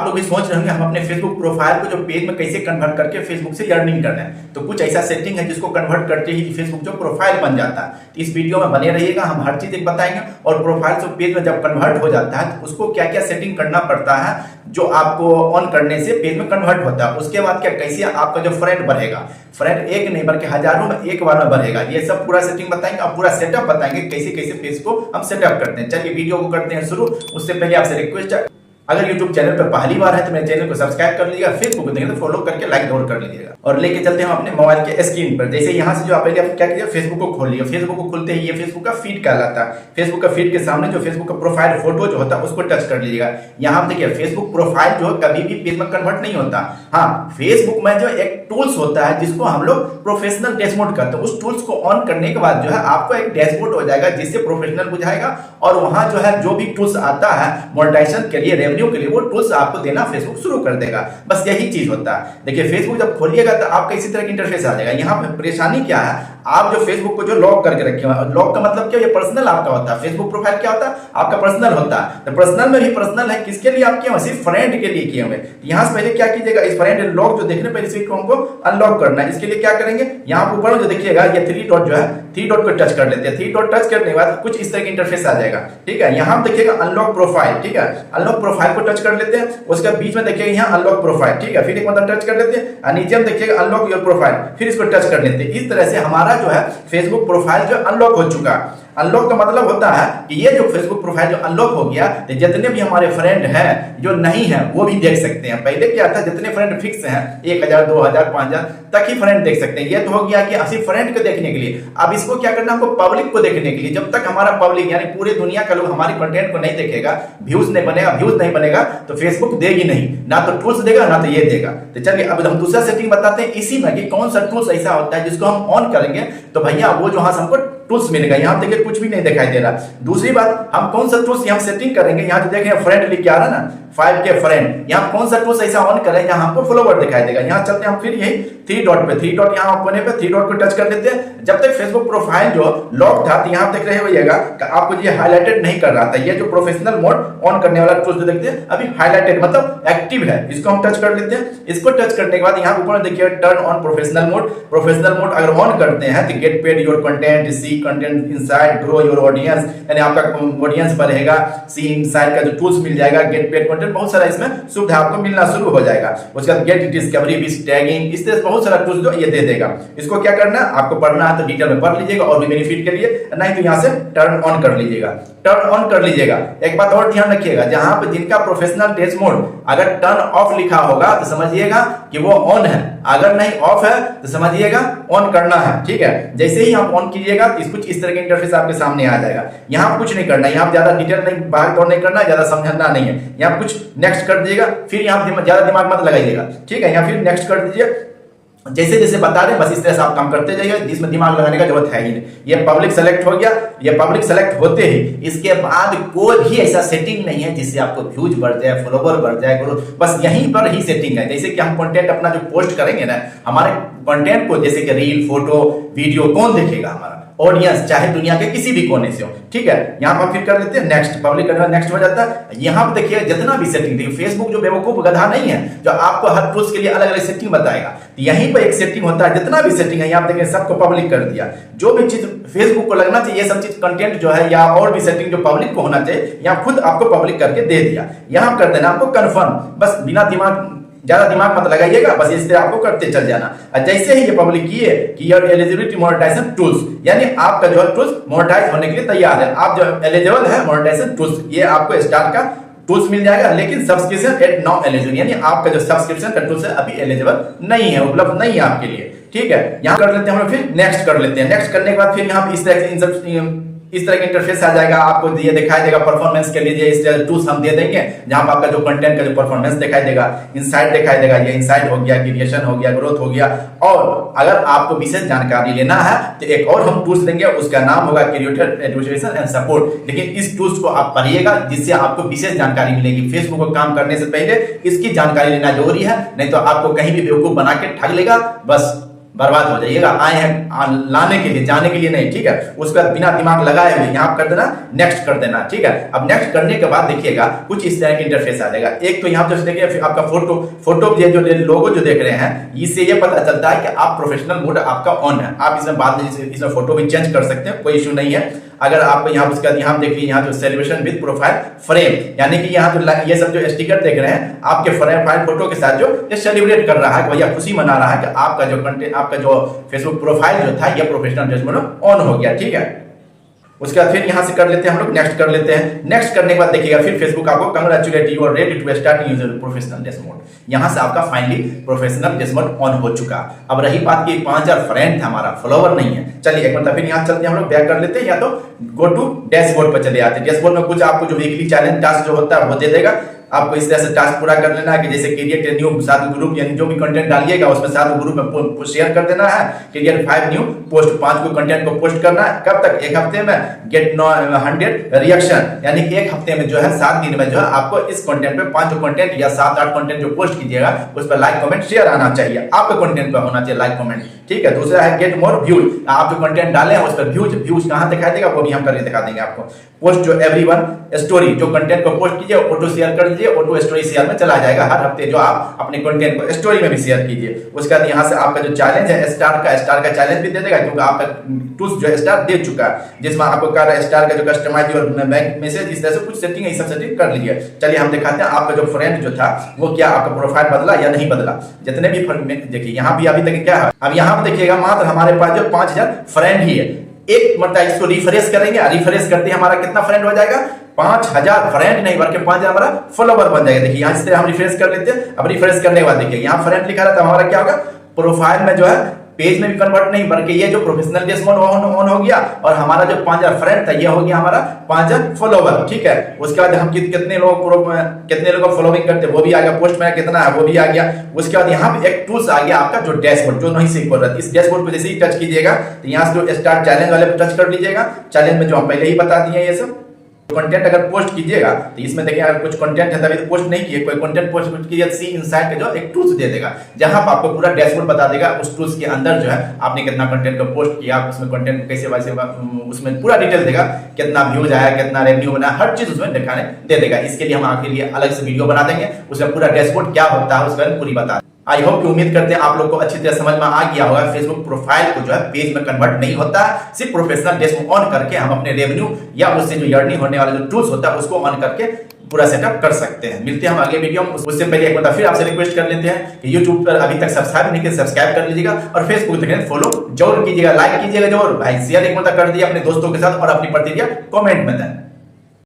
आप लोग भी सोच रहे होंगे हम अपने फेसबुक प्रोफाइल को जो पेज में कैसे कन्वर्ट करके फेसबुक से अर्निंग करना है। तो कुछ ऐसा सेटिंग है जिसको कन्वर्ट करके ही फेसबुक जो प्रोफाइल बन जाता है। तो इस वीडियो में बने रहिएगा, हम हर चीज एक बताएंगे। और प्रोफाइल से पेज में जब कन्वर्ट हो जाता है तो उसको क्या क्या सेटिंग करना पड़ता है जो आपको ऑन करने से पेज में कन्वर्ट होता है। उसके बाद क्या कैसे आपका जो फ्रेंड बढ़ेगा, फ्रेंड एक नहीं बल्कि हजारों में एक बार में बढ़ेगा। ये सब पूरा सेटिंग बताएंगे और पूरा सेटअप बताएंगे कैसे कैसे पेज को हम सेटअप करते हैं। चलिए वीडियो को करते हैं शुरू। उससे पहले आपसे रिक्वेस्ट है, अगर YouTube चैनल पर पहली बार है तो मेरे चैनल को सब्सक्राइब कर लीजिएगा, फेसबुक को देखें तो फॉलो करके लाइक जरूर कर लीजिएगा। और लेके चलते हैं अपने मोबाइल के स्क्रीन पर। जैसे यहाँ से जो आप पहले क्या कीजिए, फेसबुक को खोल लीजिए। फेसबुक को खुलते ही ये फेसबुक का फीड कहलाता है। फेसबुक का फीड के सामने जो फेसबुक का प्रोफाइल फोटो जो होता है उसको टच कर लीजिएगा। यहाँ देखिए फेसबुक प्रोफाइल जो कभी भी पेज में कन्वर्ट नहीं होता। हाँ, फेसबुक में जो एक टूल्स होता है जिसको हम लोग प्रोफेशनल डैशबोर्ड कहते हैं, उस टूल्स को ऑन करने के बाद जो है आपको एक डैशबोर्ड हो जाएगा जिससे प्रोफेशनल बुझाएगा। और वहां जो है जो भी टूल्स आता है मोनेटाइजेशन के लिए, रेवेन्यू के लिए, वो टूल्स आपको देना फेसबुक शुरू कर देगा। बस यही चीज होता है। देखिए फेसबुक जब खोलिएगा तो आपका इसी तरह की इंटरफेस आ जाएगा। यहाँ पे परेशानी क्या है, आप जो फेसबुक को जो लॉक करके रखे हुए, लॉक का मतलब क्या, ये पर्सनल आपका होता है। फेसबुक प्रोफाइल क्या होता है, आपका पर्सनल होता है। तो पर्सनल में भी पर्सनल है, किसके लिए आप किए हुए, सिर्फ फ्रेंड के लिए किए हुए। यहाँ से पहले क्या कीजिएगा, इस फ्रेंड लॉक जो देखने पर इसी को हमको अनलॉक करना है। इसके लिए क्या करेंगे, यहाँ पर ऊपर जो देखिएगा ये थ्री डॉट जो है, थ्री डॉट को टच कर लेते हैं। थ्री डॉट टच करने के बाद कुछ इस तरह की इंटरफेस आ जाएगा। ठीक है, यहाँ देखिएगा अनलॉक प्रोफाइल। ठीक है, अनलॉक प्रोफाइल को टच कर लेते हैं। उसके बीच में देखिएगा यहाँ अनलॉक प्रोफाइल। ठीक है, फिर एक मतलब टच कर लेते हैं। नीचे में देखिएगा अनलॉक योर प्रोफाइल, फिर इसको टच कर लेते हैं। इस तरह से हमारा जो है फेसबुक प्रोफाइल जो अनलॉक हो चुका। अनलॉक का मतलब होता है कि ये जो फेसबुक प्रोफाइल जो अनलॉक हो गया तो जितने भी हमारे फ्रेंड हैं जो नहीं है वो भी देख सकते हैं। पहले क्या था, जितने फ्रेंड फिक्स हैं 1000 2000 5000 तक ही फ्रेंड देख सकते हैं। ये तो हो गया कि सिर्फ फ्रेंड को देखने के लिए। अब इसको क्या करना, हमको पब्लिक को देखने के लिए। जब तक हमारा पब्लिक यानी पूरे दुनिया का लोग हमारे कंटेंट को नहीं देखेगा, व्यूज नहीं बनेगा तो फेसबुक देगी नहीं, ना तो टूल्स देगा ना तो ये देगा। तो चलिए अब हम दूसरा सेटिंग बताते हैं इसी में कि कौन सा टूल्स ऐसा होता है जिसको हम ऑन करेंगे तो भैया वो जो हमको टूल्स मिलेगा। यहाँ देखिए कुछ भी नहीं दिखाई दे रहा। दूसरी बात, हम कौन सा टूल्स यहाँ सेटिंग करेंगे, यहाँ जो देखें फ्रेंड लिख के आ रहा है ना, 5K फ्रेंड, यहाँ कौन सा टूल्स ऐसा ऑन करें यहाँ हमको फॉलोवर दिखाई देगा। यहाँ चलते हैं हम फिर यही थ्री डॉट पे, थ्री डॉट यहाँ कोने पे थ्री डॉट को टच कर लेते हैं। जब तक फेसबुक प्रोफाइल जो लॉक था तो यहाँ देख रहे होइएगा आपको ये हाईलाइटेड नहीं कर रहा था। ये जो प्रोफेशनल मोड ऑन करने वाला टूल्स जो देखते हैं अभी हाईलाइटेड मतलब एक्टिव है, इसको हम टच कर लेते हैं। इसको टच करने के बाद यहाँ ऊपर देखिए turn on professional mode. Professional mode अगर ऑन करते हैं तो get paid your content, see content inside, grow your audience, यानी आपका ऑडियंस बढ़ेगा, सी इनसाइड का जो टूल्स मिल जाएगा, गेट पेड कंटेंट, बहुत सारा इसमें सुविधा आपको मिलना शुरू हो जाएगा। उसके बाद गेट डिस्कवरी विद टैगिंग, इस तरह बहुत सारा टूल्स जो ये दे देगा। इसको क्या करना है, आपको पढ़ना है तो डिटेल में पढ़ लीजिएगा और भी बेनिफिट के लिए, नहीं तो यहाँ से टर्न ऑन कर लीजिएगा। टर्न ऑन कर लीजिएगा। एक बात और ध्यान रखिएगा, जहां पे जिनका प्रोफेशनल डैश मोड अगर टर्न ऑफ लिखा होगा तो समझिएगा कि वो ऑन है, अगर नहीं ऑफ है तो समझिएगा ऑन करना है। ठीक है, जैसे ही आप ऑन कीजिएगा तो कुछ इस तरह का इंटरफेस आपके सामने आ जाएगा। यहाँ कुछ नहीं करना, यहाँ ज्यादा डिटेल नहीं, भाग दौड़ नहीं करना, ज्यादा समझना नहीं है। यहाँ कुछ नेक्स्ट कर दीजिएगा, फिर यहाँ ज्यादा दिमाग मत लगाइएगा। ठीक है, यहाँ फिर नेक्स्ट कर दीजिए। जैसे जैसे बता रहे बस इस तरह से आप काम करते जाइए, जिसमें दिमाग लगाने का जरूरत है ही नहीं। ये पब्लिक सेलेक्ट हो गया। ये पब्लिक सेलेक्ट होते ही इसके बाद कोई भी ऐसा सेटिंग नहीं है जिससे आपको व्यूज बढ़ जाए, फॉलोवर बढ़ जाए, ग्रोथ, बस यहीं पर ही सेटिंग है। जैसे कि हम कंटेंट अपना जो पोस्ट करेंगे ना, हमारे कंटेंट को जैसे कि रील, फोटो, वीडियो कौन देखेगा, हमारा ऑडियंस, चाहे दुनिया के किसी भी कोने से हो। ठीक है, यहाँ पर फिर कर लेते हैं नेक्स्ट, पब्लिक करना नेक्स्ट हो जाता है। यहाँ पर देखिए जितना भी सेटिंग देखिए, फेसबुक जो बेवकूफ गधा नहीं है जो आपको हर टूल्स के लिए अलग अलग सेटिंग बताएगा। यहीं पर एक सेटिंग होता है, जितना भी सेटिंग है यहाँ देखिए सबको पब्लिक कर दिया। जो भी चीज फेसबुक को लगना चाहिए, ये सब चीज कंटेंट जो है या और भी सेटिंग जो पब्लिक को होना चाहिए, यहाँ खुद आपको पब्लिक करके दे दिया। यहाँ कर देना आपको कन्फर्म, बस बिना ज्यादा दिमाग मत लगाइएगा, बस इस तरह आपको करते चल जाना। और जैसे ही ये पब्लिक किए कि योर एलिजिबिलिटी मोनेटाइजेशन टूल्स, यानी आपका जो है टूल्स मोनेटाइज होने के लिए तैयार है, आप जो एलिजिबल है मोनेटाइजेशन टूल्स, ये आपको स्टार्ट का टूल्स मिल जाएगा। लेकिन सब्सक्रिप्शन एट नाउ एलिजिबल, यानी आपका जो सब्सक्रिप्शन का टूल्स है अभी एलिजिबल नहीं है, उपलब्ध नहीं है आपके लिए। ठीक है, यहाँ कर लेते हैं हम, फिर नेक्स्ट कर लेते हैं। नेक्स्ट करने के बाद फिर यहाँ इस तरह इस तरह का इंटरफेस आ जाएगा। आपको ये दिखाई देगा परफॉर्मेंस के लिए इस तरह टूल्स हम दे देंगे, जहां पर आपका जो कंटेंट का जो परफॉर्मेंस दिखाई देगा, इनसाइट दिखाई देगा, ये इनसाइट हो गया, क्रिएशन हो गया, ग्रोथ हो गया। और अगर आपको विशेष जानकारी लेना है तो एक और हम टूल्स देंगे, उसका नाम होगा क्रिएटर एडवर्टाइजेशन एंड सपोर्ट। लेकिन इस टूल्स को आप पढ़िएगा जिससे आपको विशेष जानकारी मिलेगी। फेसबुक को काम करने से पहले इसकी जानकारी लेना जरूरी है, नहीं तो आपको कहीं भी बेवकूफ बना के ठग लेगा। बस बर्बाद हो जाइएगा। आए हैं लाने के लिए, जाने के लिए नहीं, ठीक है। उसके बाद बिना दिमाग लगाए हुए यहाँ कर देना, नेक्स्ट कर देना, ठीक है। अब नेक्स्ट करने के बाद देखिएगा कुछ इस तरह का इंटरफेस आ जाएगा। एक तो यहाँ पे देखिए आपका फोटो जो लोगो जो देख रहे हैं, इससे ये पता चलता है कि आप प्रोफेशनल मोड आपका ऑन है। आप इसमें बाद में इसमें फोटो भी चेंज कर सकते हैं, कोई इशू नहीं है। अगर आप यहाँ उसके बाद यहाँ देखिए, यहाँ जो सेलिब्रेशन विद प्रोफाइल फ्रेम, यानी कि यहाँ जो ये सब जो स्टिकर देख रहे हैं आपके प्रोफाइल फोटो के साथ, जो ये सेलिब्रेट कर रहा है, भैया खुशी मना रहा है कि आपका जो कंटेंट, आपका जो फेसबुक प्रोफाइल जो था, ये प्रोफेशनल ड्रेस मोड ऑन हो गया, ठीक है। उसके बाद फिर यहां से कर लेते हैं हम लोग, नेक्स्ट कर लेते हैं। नेक्स्ट करने के बाद देखिएगा फिर फेसबुक आपको congratulate you are ready to start using professional dress mode. यहां से आपका finally professional dress mode on हो चुका। अब रही बात की 5000 फ्रेंड था, हमारा फॉलोवर नहीं है। चलिए एक मतलब फिर यहां चलते हैं हम लोग, बैक कर लेते हैं, या तो गो टू डैशबोर्ड पर चले आते हैं। डैशबोर्ड में कुछ आपको जो वीकली चैलेंज टास्क जो होता है वो दे देगा। आपको इस तरह से टास्क पूरा कर लेना है कि जैसे क्रिएट न्यू 7 ग्रुप, यानी जो भी कंटेंट डालिएगा उसमें 7 ग्रुप में शेयर कर देना है। क्रिएट 5 न्यू पोस्ट, 5 को कंटेंट को पोस्ट करना है। कब तक? एक हफ्ते में। गेट 100 रिएक्शन, यानी कि एक हफ्ते में जो है 7 दिन में जो है आपको इस कंटेंट पे 5 कंटेंट या 7-8 कंटेंट जो पोस्ट कीजिएगा उस पर लाइक कमेंट शेयर आना चाहिए। आपके कंटेंट पर होना चाहिए लाइक कमेंट, ठीक है। दूसरा है गेट मोर व्यूज, आप जो कंटेंट डाले हैं उस पर व्यूज कहां दिखाई देगा वो भी हम करके दिखा देंगे आपको। पोस्ट जो एवरीवन स्टोरी, जो कंटेंट को पोस्ट कीजिए ऑटो शेयर कर दीजिए, ऑटो स्टोरी शेयर में चला जाएगा हर हफ्ते, जो आप अपने कंटेंट को स्टोरी में भी शेयर कीजिए। उसके बाद यहाँ से आपका जो चैलेंज है स्टार का चैलेंज भी दे देगा, क्योंकि आपका टूल्स जो है स्टार दे चुका है, जिसमें आपको कर रहा है स्टार का जो कस्टमाइज और बैंक मैसेज, इस तरह से कुछ सेटिंग है, सब सेटिंग कर लीजिए। चलिए हम दिखाते हैं आपका जो फ्रेंड जो था वो क्या आपका प्रोफाइल बदला या नहीं बदला। जितने भी देखिए यहाँ भी अभी तक क्या है, अब यहाँ पे देखिएगा मात्र हमारे पास जो 5000 फ्रेंड ही है। एक मतलब इसको रिफ्रेश करेंगे, रिफ्रेश करते हैं हमारा कितना फ्रेंड हो जाएगा, 5000 फ्रेंड नहीं बल्कि 5000 हमारा फॉलोवर बन जाएगा। देखिए यहाँ इस तरह हम रिफ्रेश कर लेते हैं। अब रिफ्रेश करने के बाद देखिए यहाँ फ्रेंड लिखा रहता है, हमारा क्या होगा, प्रोफाइल में जो है पेज में भी कन्वर्ट नहीं, बल्कि ये जो प्रोफेशनल ड्रेस मोड ऑन हो गया, और हमारा जो 5000 फ्रेंड था ये हो गया हमारा 5000 फॉलोवर, ठीक है। उसके बाद हम कितने लोग फॉलोइंग करते हैं वो भी आ गया, पोस्ट में कितना है वो भी आ गया। उसके बाद यहाँ पे एक टूल्स आ गया आपका जो डैशबोर्ड, जो नहीं सीख रहा था। इस डैशबोर्ड पे जैसे ही टच कीजिएगा तो यहाँ से जो स्टार्ट चैलेंज वाले पे टच कर लीजिएगा। चैलेंज में जो हम पहले ही बता दिए ये सब कंटेंट अगर पोस्ट कीजिएगा तो इसमें देखिए अगर कुछ कंटेंट है तभी तो पोस्ट नहीं किए, कोई कंटेंट पोस्ट कीजिए, सी इनसाइट का जो एक टूल्स दे देगा जहां पर आपको पूरा डैशबोर्ड बता देगा। उस टूल्स के अंदर जो है आपने कितना कंटेंट को पोस्ट किया, उसमें कंटेंट कैसे वैसे उसमें पूरा डिटेल देगा, कितना व्यूज आया, कितना रेवेन्यू बना, हर चीज उसमें दिखाने दे देगा। इसके लिए हम आपके लिए अलग से वीडियो बना देंगे, उसमें पूरा डैशबोर्ड क्या होता है उसमें पूरी बता। आई होप कि उम्मीद करते हैं आप लोग को अच्छी तरह समझ में आ गया होगा। फेसबुक प्रोफाइल को जो है पेज में कन्वर्ट नहीं होता है, सिर्फ प्रोफेशनल ड्रेस में ऑन करके हम अपने रेवेन्यू या उससे जो अर्निंग होने वाले जो टूल्स होता है उसको ऑन करके पूरा सेटअप कर सकते हैं। मिलते हैं हम अगले वीडियो में। उससे पहले एक बार फिर आपसे रिक्वेस्ट कर लेते हैं कि YouTube पर अभी तक सब्सक्राइब नहीं किया, सब्सक्राइब कर लीजिएगा, और फेसबुक देखें फॉलो जरूर कीजिएगा, लाइक कीजिएगा जरूर, भाई शेयर एक बार कर दीजिए अपने दोस्तों के साथ, और अपनी प्रतिक्रिया कमेंट में दें।